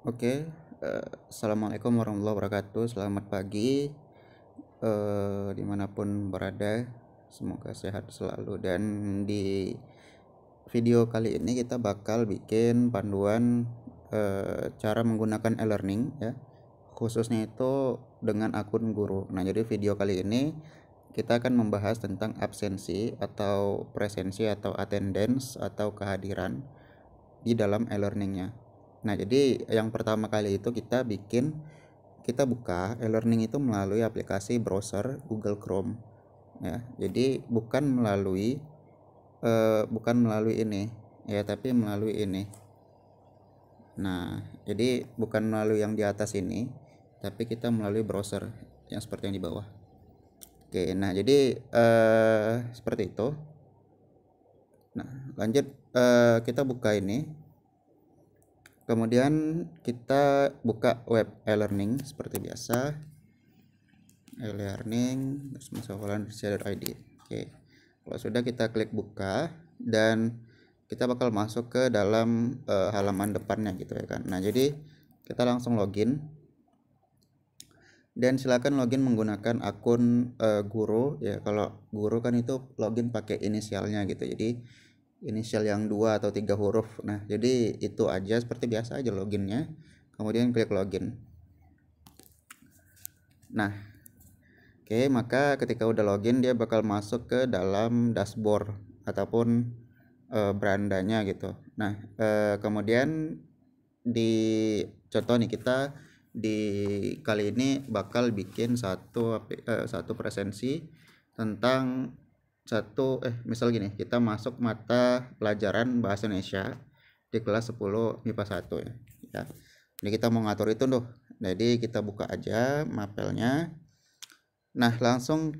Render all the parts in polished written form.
Oke, assalamualaikum warahmatullahi wabarakatuh. Selamat pagi, dimanapun berada. Semoga sehat selalu. Dan di video kali ini kita bakal bikin panduan cara menggunakan e-learning ya, khususnya itu dengan akun guru. Nah, jadi video kali ini kita akan membahas tentang absensi atau presensi atau attendance atau kehadiran di dalam e-learningnya. Nah, jadi yang pertama kali itu kita buka e-learning itu melalui aplikasi browser Google Chrome ya. Jadi bukan melalui ini ya, tapi melalui ini. Nah, jadi bukan melalui yang di atas ini, tapi kita melalui browser yang seperti yang di bawah. Oke, nah jadi seperti itu. Nah, lanjut, kita buka ini. Kemudian kita buka web e-learning seperti biasa, e-learning id. Oke, kalau sudah kita klik buka dan kita bakal masuk ke dalam halaman depannya gitu ya kan. Nah, jadi kita langsung login dan silakan login menggunakan akun guru ya. Kalau guru kan itu login pakai inisialnya gitu, jadi inisial yang 2 atau 3 huruf. Nah, jadi itu aja, seperti biasa aja loginnya. Kemudian klik login. Nah, oke, maka ketika udah login dia bakal masuk ke dalam dashboard ataupun berandanya gitu. Nah, kemudian di contoh nih, kita di kali ini bakal bikin satu presensi tentang misal gini, kita masuk mata pelajaran bahasa Indonesia di kelas 10 MIPA 1 ya. Ini kita mau ngatur itu tuh. Jadi kita buka aja mapelnya. Nah, langsung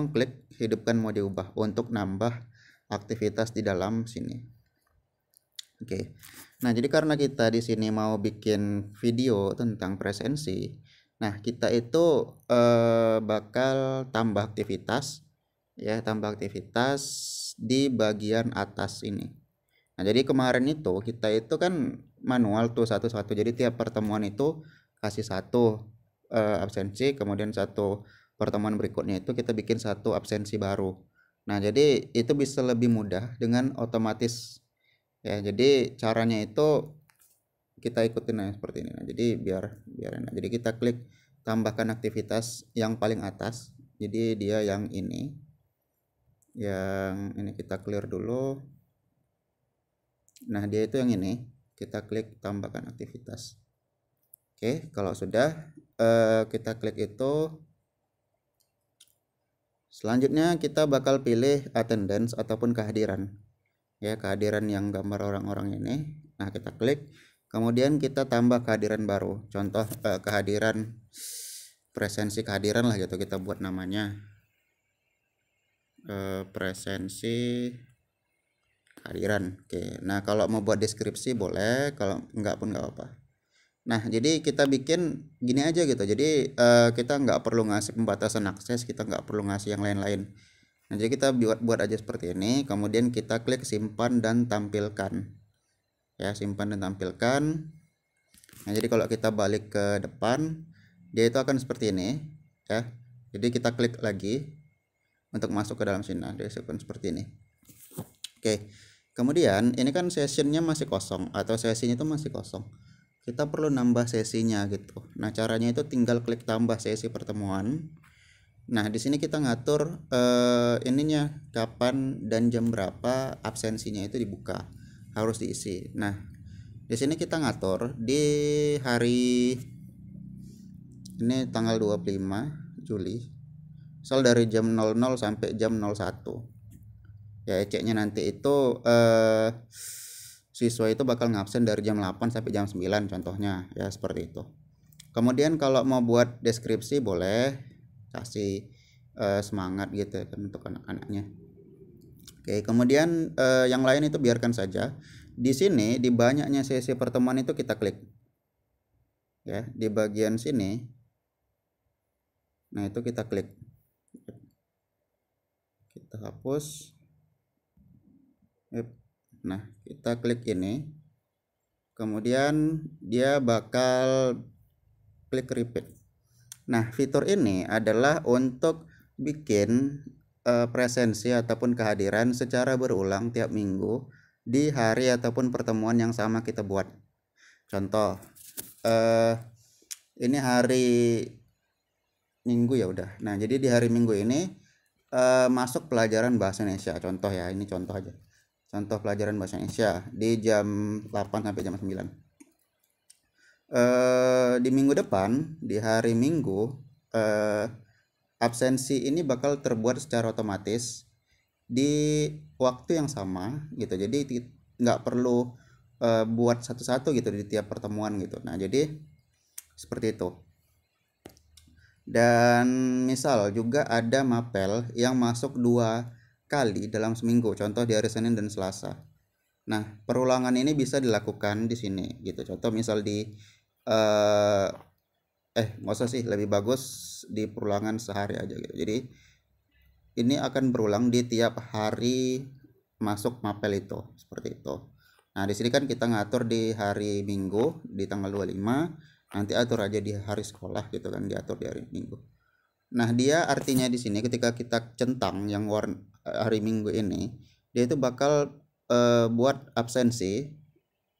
klik hidupkan mau diubah untuk nambah aktivitas di dalam sini. Oke. Nah, jadi karena kita di sini mau bikin video tentang presensi, nah kita itu bakal tambah aktivitas ya, di bagian atas ini. Nah, jadi kemarin itu kita itu kan manual tuh satu-satu. Jadi tiap pertemuan itu kasih satu absensi, kemudian satu pertemuan berikutnya itu kita bikin satu absensi baru. Nah, jadi itu bisa lebih mudah dengan otomatis ya. Jadi caranya itu kita ikutin aja seperti ini. Nah, jadi biar enak. Jadi kita klik tambahkan aktivitas yang paling atas. Jadi dia yang ini. Yang ini kita clear dulu. Nah, dia itu yang ini. Kita klik tambahkan aktivitas. Oke, kalau sudah kita klik itu. Selanjutnya kita bakal pilih attendance ataupun kehadiran. Ya, kehadiran yang gambar orang-orang ini. Nah, kita klik. Kemudian kita tambah kehadiran baru. Contoh kehadiran presensi kehadiran lah gitu, kita buat namanya presensi kehadiran. Oke. Nah, kalau mau buat deskripsi boleh, kalau enggak pun enggak apa-apa. Nah, jadi kita bikin gini aja gitu. Jadi kita nggak perlu ngasih pembatasan akses, kita nggak perlu ngasih yang lain-lain. Nah, jadi kita buat aja seperti ini. Kemudian kita klik simpan dan tampilkan. Ya, simpan dan tampilkan. Nah, jadi kalau kita balik ke depan, dia itu akan seperti ini ya. Jadi kita klik lagi untuk masuk ke dalam sini. Nah, dia akan seperti ini. Oke. Kemudian ini kan sessionnya masih kosong atau sesinya itu masih kosong. Kita perlu nambah sesinya gitu. Nah, caranya itu tinggal klik tambah sesi pertemuan. Nah, di sini kita ngatur ininya kapan dan jam berapa absensinya itu dibuka, harus diisi. Nah, di sini kita ngatur di hari ini tanggal 25 Juli. Misal dari jam 00 sampai jam 01. Ya, ceknya nanti itu siswa itu bakal ngabsen dari jam 8 sampai jam 9 contohnya ya, seperti itu. Kemudian kalau mau buat deskripsi boleh kasih semangat gitu kan untuk anak-anaknya. Oke, kemudian yang lain itu biarkan saja. Di sini di banyaknya sesi pertemuan itu kita klik ya, di bagian sini. Nah, itu kita klik. Kita hapus. Nah, kita klik ini. kemudian dia bakal klik repeat. Nah, fitur ini adalah untuk bikin presensi ataupun kehadiran secara berulang tiap minggu di hari ataupun pertemuan yang sama kita buat. Contoh, ini hari Minggu ya udah. Nah, jadi di hari Minggu ini masuk pelajaran bahasa Indonesia. Contoh ya, ini contoh aja. Contoh pelajaran bahasa Indonesia di jam 8 sampai jam 9. Di minggu depan, di hari Minggu, absensi ini bakal terbuat secara otomatis di waktu yang sama gitu. Jadi nggak perlu buat satu-satu gitu di tiap pertemuan gitu. Nah, jadi seperti itu. Dan misal juga ada mapel yang masuk 2 kali dalam seminggu, contoh di hari Senin dan Selasa. Nah, perulangan ini bisa dilakukan di sini gitu. Contoh misal di nggak usah sih, lebih bagus di perulangan sehari aja gitu. Jadi ini akan berulang di tiap hari masuk mapel itu, seperti itu. Nah, di sini kan kita ngatur di hari Minggu di tanggal 25, nanti atur aja di hari sekolah gitu kan, diatur di hari Minggu. Nah, dia artinya di sini ketika kita centang yang warna hari Minggu ini, dia itu bakal buat absensi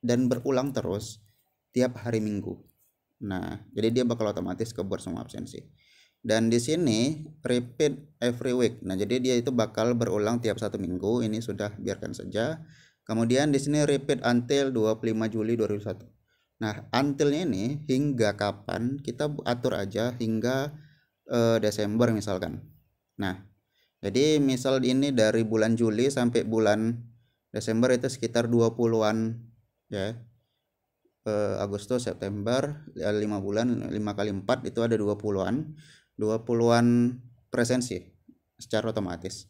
dan berulang terus tiap hari Minggu. Nah, jadi dia bakal otomatis kebuat semua absensi. Dan di sini repeat every week. Nah, jadi dia itu bakal berulang tiap 1 minggu. Ini sudah biarkan saja. Kemudian di sini repeat until 25 Juli 2021. Nah, until-nya ini hingga kapan kita atur aja hingga Desember misalkan. Nah, jadi misal ini dari bulan Juli sampai bulan Desember itu sekitar 20-an ya. Agustus, September, 5 bulan, 5 kali 4 itu ada 20-an. 20-an presensi secara otomatis.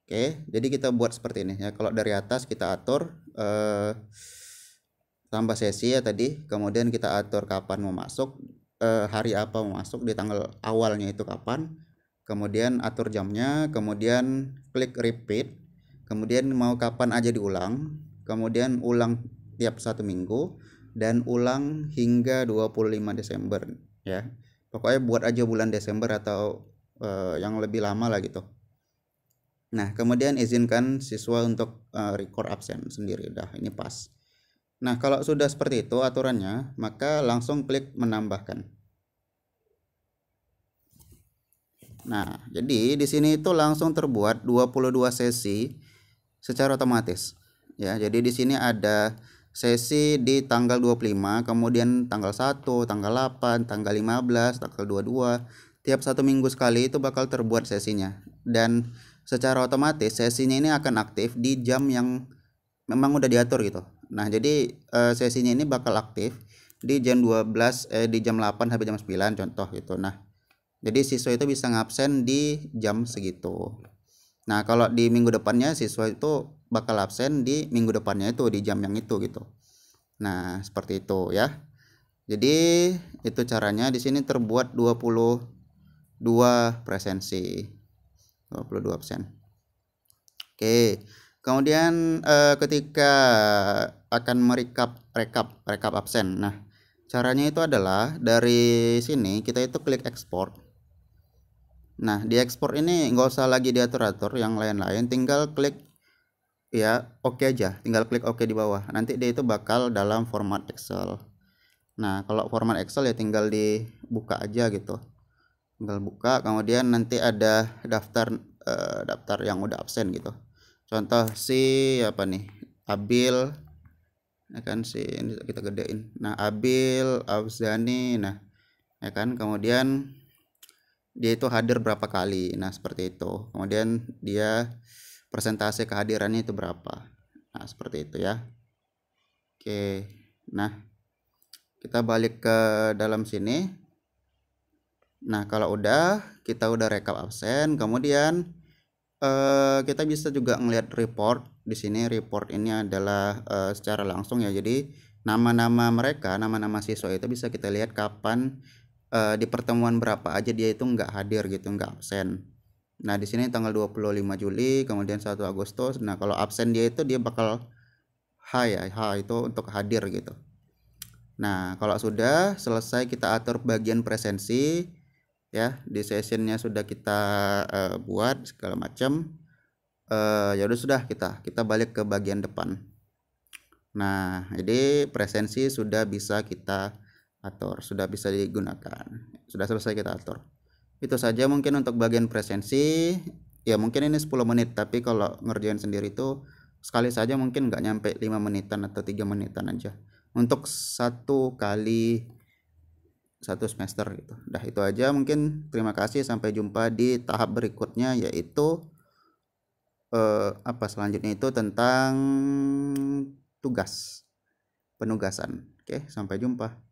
Oke, jadi kita buat seperti ini ya. Kalau dari atas kita atur tambah sesi ya tadi, kemudian kita atur kapan mau masuk, hari apa mau masuk, di tanggal awalnya itu kapan, kemudian atur jamnya, kemudian klik repeat, kemudian mau kapan aja diulang, kemudian ulang tiap 1 minggu, dan ulang hingga 25 Desember ya. Pokoknya buat aja bulan Desember atau yang lebih lama lah gitu. Nah, kemudian izinkan siswa untuk record absen sendiri. Udah, ini pas. Nah, kalau sudah seperti itu aturannya, maka langsung klik menambahkan. Nah, jadi di sini itu langsung terbuat 22 sesi secara otomatis. Ya, jadi di sini ada sesi di tanggal 25, kemudian tanggal 1, tanggal 8, tanggal 15, tanggal 22. Tiap 1 minggu sekali itu bakal terbuat sesinya. Dan secara otomatis sesinya ini akan aktif di jam yang memang udah diatur gitu. Nah, jadi sesinya ini bakal aktif di jam 12 di jam 8 sampai jam 9 contoh gitu. Nah, jadi siswa itu bisa ngabsen di jam segitu. Nah, kalau di minggu depannya siswa itu bakal absen di minggu depannya itu di jam yang itu gitu. Nah, seperti itu ya. Jadi itu caranya. Di sini terbuat 22 presensi. 22 absen. Oke. Kemudian ketika akan rekap absen. Nah, caranya itu adalah dari sini kita itu klik ekspor. Nah, di ekspor ini nggak usah lagi diatur-atur yang lain-lain, tinggal klik ya oke aja, tinggal klik oke di bawah. Nanti dia itu bakal dalam format Excel. Nah, kalau format Excel ya tinggal dibuka aja gitu. Tinggal buka, kemudian nanti ada daftar yang udah absen gitu. Contoh si apa nih? Abil, ya kan, si ini kita gedein. Nah, Abil Abzani, nah ya kan, kemudian dia itu hadir berapa kali. Nah, seperti itu. Kemudian dia persentase kehadirannya itu berapa. Nah, seperti itu ya. Oke. Nah, kita balik ke dalam sini. Nah, kalau kita udah rekap absen, kemudian kita bisa juga ngelihat report. Di sini report ini adalah secara langsung ya. Jadi nama-nama mereka, nama-nama siswa itu bisa kita lihat kapan di pertemuan berapa aja dia itu nggak hadir gitu, nggak absen. Nah, di sini tanggal 25 Juli, kemudian 1 Agustus. Nah, kalau absen dia bakal ya, H itu untuk hadir gitu. Nah, kalau sudah selesai kita atur bagian presensi ya, di sessionnya sudah kita buat segala macam. Ya udah sudah kita balik ke bagian depan. Nah, jadi presensi sudah bisa kita atur, sudah bisa digunakan. Sudah selesai kita atur. Itu saja mungkin untuk bagian presensi. Ya mungkin ini 10 menit, tapi kalau ngerjain sendiri itu sekali saja mungkin nggak nyampe 5 menitan atau 3 menitan aja. Untuk satu kali satu semester gitu. Dah itu aja mungkin. Terima kasih, sampai jumpa di tahap berikutnya, yaitu apa selanjutnya itu tentang tugas penugasan. Oke, sampai jumpa.